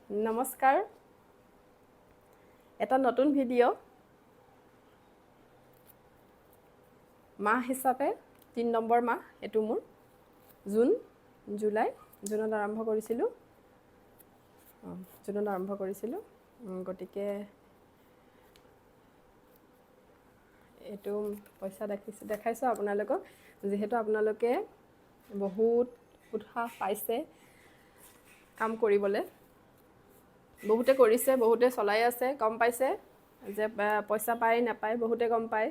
নমস্কাৰ এটা নতুন ভিডিঅ' মাহ হিচাপে 3 নম্বৰ মাহ এটো মোৰ জুন জুলাই জুনত আৰম্ভ কৰিছিলোঁ গতিকে এটো পইচা দেখাইছো আপোনালোকক যেহেতু আপোনালোকে বহুত উৎসাহ পাইছে কাম কৰিবলৈ বহুতে কৰিছে বহুতে চলাই আছে গম পাইছে যে পইচা পায় নাপায় বহুতে গম পায়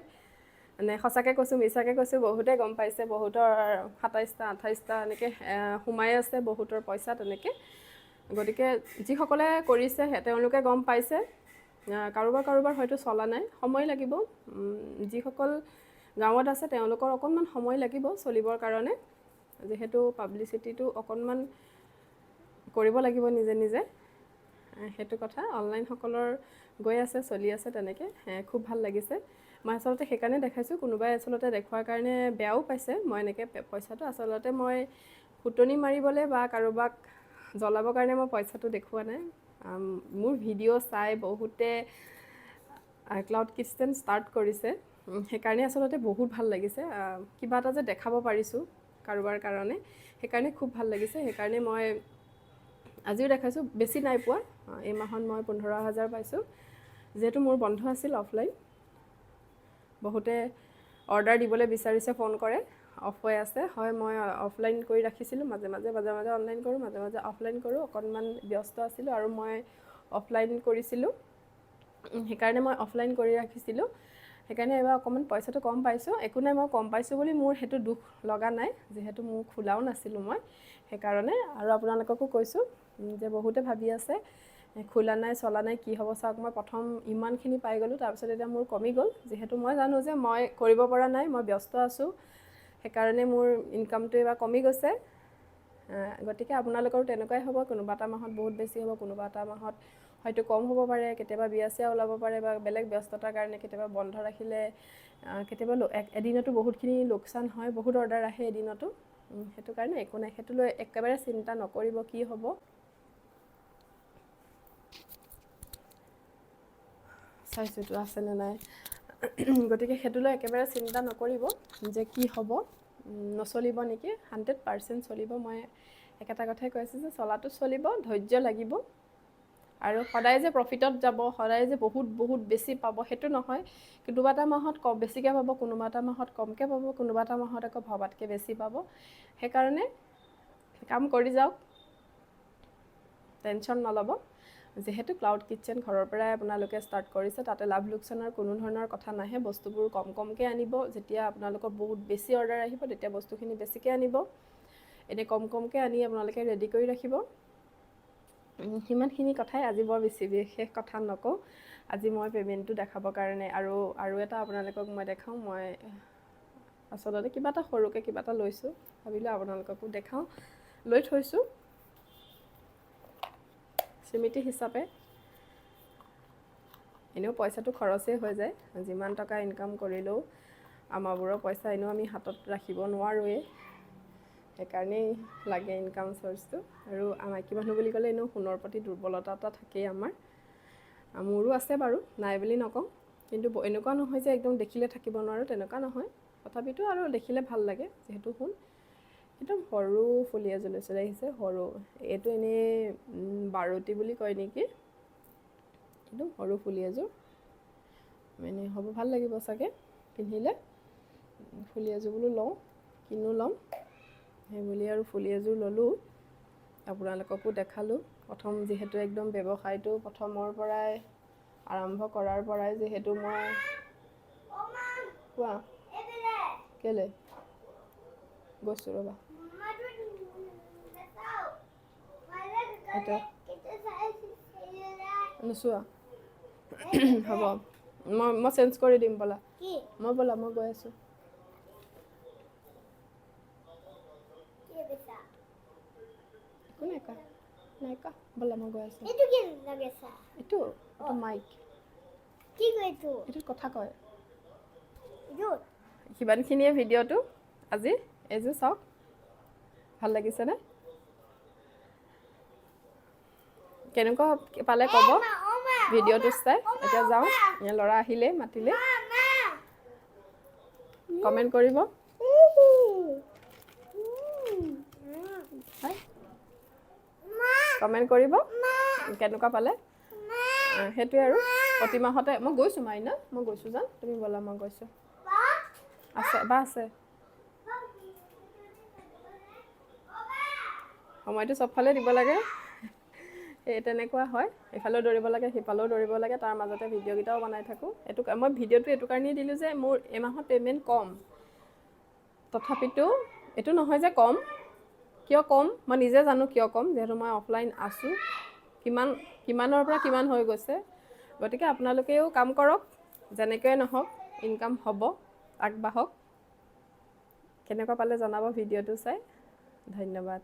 মানে সঁচাকৈ কৈছোঁ মিছাকৈ কৈছোঁ বহুতে গম পাইছে বহুতৰ ২৭টা ২৮টা এনেকৈ সোমাই আছে বহুতৰ পইচা তেনেকৈ গতিকে যিসকলে কৰিছে তেওঁলোকে গম পাইছে কাৰোবাৰ হয়তো চলা নাই সময় লাগিব যিসকল গাঁৱত আছে তেওঁলোকৰ অকণমান সময় লাগিব চলিবৰ কাৰণে যেহেতু পাব্লিচিটিটো অকণমান কৰিব লাগিব নিজে নিজে সেইটো কথা অনলাইন সকলৰ গৈ আছে চলি আছে তেনেকৈ খুব ভাল লাগিছে মই আচলতে সেইকাৰণে দেখাইছোঁ কোনোবাই আচলতে দেখুৱাৰ কাৰণে বেয়াও পাইছে মই এনেকৈ পইচাটো আচলতে মই ফুটনি মাৰিবলৈ বা কাৰোবাক জ্বলাবৰ কাৰণে মই পইচাটো দেখুওৱা নাই মোৰ ভিডিঅ' চাই বহুতে ক্লাউড কিটচেন ষ্টাৰ্ট কৰিছে সেইকাৰণে আচলতে বহুত ভাল লাগিছে কিবা এটা যে দেখাব পাৰিছোঁ কাৰোবাৰ কাৰণে সেইকাৰণে খুব ভাল লাগিছে সেইকাৰণে মই আজিও দেখাইছোঁ বেছি নাই পোৱা এই মাহত মই ১৫,০০০ পাইছোঁ যেহেতু মোৰ বন্ধ আছিল অফলাইন বহুতে অৰ্ডাৰ দিবলৈ বিচাৰিছে ফোন কৰে অফ হৈ আছে হয় মই অফলাইন কৰি ৰাখিছিলোঁ মাজে মাজে অনলাইন কৰোঁ মাজে মাজে অফলাইন কৰোঁ অকণমান ব্যস্ত আছিলোঁ আৰু মই অফলাইন কৰিছিলোঁ সেইকাৰণে মই অফলাইন কৰি ৰাখিছিলোঁ সেইকাৰণে এবাৰ অকণমান পইচাটো কম পাইছোঁ একো নাই মই কম পাইছোঁ বুলি মোৰ সেইটো দুখ লগা নাই যিহেতু মোৰ খোলাও নাছিলোঁ মই সেইকাৰণে আৰু আপোনালোককো কৈছোঁ যে বহুতে ভাবি আছে খোলা নাই চলা নাই কি হ'ব চাওক মই প্ৰথম ইমানখিনি পাই গ'লোঁ তাৰপিছত এতিয়া মোৰ কমি গ'ল যিহেতু মই জানো যে মই কৰিব পৰা নাই মই ব্যস্ত আছোঁ সেইকাৰণে মোৰ ইনকামটো এবাৰ কমি গৈছে গতিকে আপোনালোকৰো তেনেকুৱাই হ'ব কোনোবা এটা মাহত বহুত বেছি হ'ব কোনোবা এটা মাহত হয়তো কম হ'ব পাৰে কেতিয়াবা বিয়া চিয়া ওলাব পাৰে বা বেলেগ ব্যস্ততাৰ কাৰণে কেতিয়াবা বন্ধ ৰাখিলে কেতিয়াবা এদিনতো বহুতখিনি লোকচান হয় বহুত অৰ্ডাৰ আহে এদিনতো সেইটো কাৰণে একো নাই সেইটো লৈ একেবাৰে চিন্তা নকৰিব কি হ'ব চাইছোঁতো আছেনে নাই গতিকে সেইটো লৈ একেবাৰে চিন্তা নকৰিব যে কি হ'ব নচলিব নেকি 100% চলিব মই একেটা কথাই কৈ আছোঁ যে চলাটো চলিব ধৈৰ্য লাগিব আৰু সদায় যে প্ৰফিটত যাব সদায় যে বহুত বেছি পাব সেইটো নহয় কোনোবা এটা মাহত বেছিকৈ পাব কোনোবা এটা মাহত কমকৈ পাব কোনোবা এটা মাহত আকৌ ভবাতকৈ বেছি পাব সেইকাৰণে কাম কৰি যাওক টেনশ্যন নল'ব যেহেতু ক্লাউড কিটচেন ঘৰৰ পৰাই আপোনালোকে ষ্টাৰ্ট কৰিছে তাতে লাভ লোকচানৰ কোনো ধৰণৰ কথা নাহে বস্তুবোৰ কমকৈ আনিব যেতিয়া আপোনালোকৰ বহুত বেছি অৰ্ডাৰ আহিব তেতিয়া বস্তুখিনি বেছিকৈ আনিব এনেই কমকৈ আনি আপোনালোকে ৰেডি কৰি ৰাখিব সিমানখিনি কথাই আজি বৰ বেছি বিশেষ কথা নকওঁ আজি মই পে'মেণ্টটো দেখাবৰ কাৰণে আৰু এটা আপোনালোকক মই দেখাওঁ মই আচলতে কিবা এটা সৰুকৈ কিবা এটা লৈছোঁ ভাবিলোঁ আপোনালোককো দেখাওঁ লৈ থৈছোঁ স্মৃতি হিচাপে এনেও পইচাটো খৰচেই হৈ যায় যিমান টকা ইনকাম কৰিলেও আমাৰবোৰৰ পইচা এনেও আমি হাতত ৰাখিব নোৱাৰোৱেই সেইকাৰণেই লাগে ইনকাম চ'ৰ্চটো আৰু মাইকী মানুহ বুলি ক'লে এনেও সোণৰ প্ৰতি দুৰ্বলতা এটা থাকেই আমাৰ মোৰো আছে বাৰু নাই বুলি নকওঁ কিন্তু এনেকুৱা নহয় যে একদম দেখিলে থাকিব নোৱাৰোঁ তেনেকুৱা নহয় তথাপিতো আৰু দেখিলে ভাল লাগে যিহেতু সোণ একদম সৰু ফুলি এযোৰ লৈছোঁ আহিছে সৰু এইটো এনেই 12টি বুলি কয় নেকি একদম সৰু ফুলি এযোৰ মানে হ'ব ভাল লাগিব চাগে পিন্ধিলে ফুলি এযোৰ বোলো লওঁ কিনো ল'ম সেই বুলি আৰু ফুলি এযোৰ ল'লোঁ আপোনালোককো দেখালোঁ প্ৰথম যিহেতু একদম ব্যৱসায়টো প্ৰথমৰ পৰাই আৰম্ভ কৰাৰ পৰাই যিহেতু মই কোৱা কেলে গৈছোঁ ৰ'বা এটা নোচোৱা হ'ব মই চেঞ্জ কৰি দিম ব'লা মই গৈ আছোঁ একো নাই কা ব'লা মই গৈ আছোঁ এইটো মাইক এইটো কথা কয় সিমানখিনিয়ে ভিডিঅ'টো আজি এইযোৰ চাওক ভাল লাগিছেনে কেনেকুৱা পালে ক'ব ভিডিঅ'টো চাই। এতিয়া যাওঁ, ল'ৰা আহিলে মাতিলে, কমেণ্ট কৰিব। কমেণ্ট কৰিব কেনেকুৱা পালে। সেইটোৱে আৰু প্ৰতি মাহতে মই গৈছোঁ মাইনা, মই গৈছোঁ যাম, তুমি ব'লা মই গৈছোঁ। আছে বা আছে, সময়টো চবফালে দিব লাগে। সেই তেনেকুৱা হয়, এইফালেও দৌৰিব লাগে সিফালেও দৌৰিব লাগে, তাৰ মাজতে ভিডিঅ'কেইটাও বনাই থাকোঁ। মই ভিডিঅ'টো এইটো কাৰণেই দিলোঁ যে মোৰ এমাহত পে'মেণ্ট কম, তথাপিতো এইটো নহয় যে কম। কিয় কম মই নিজে জানো কিয় কম, যিহেতু মই অফলাইন আছোঁ, কিমানৰ পৰা কিমান হৈ গৈছে। গতিকে আপোনালোকেও কাম কৰক, যেনেকৈয়ে নহওক ইনকাম হ'ব, আগবাঢ়ক। কেনেকুৱা পালে জনাব ভিডিঅ'টো চাই। ধন্যবাদ।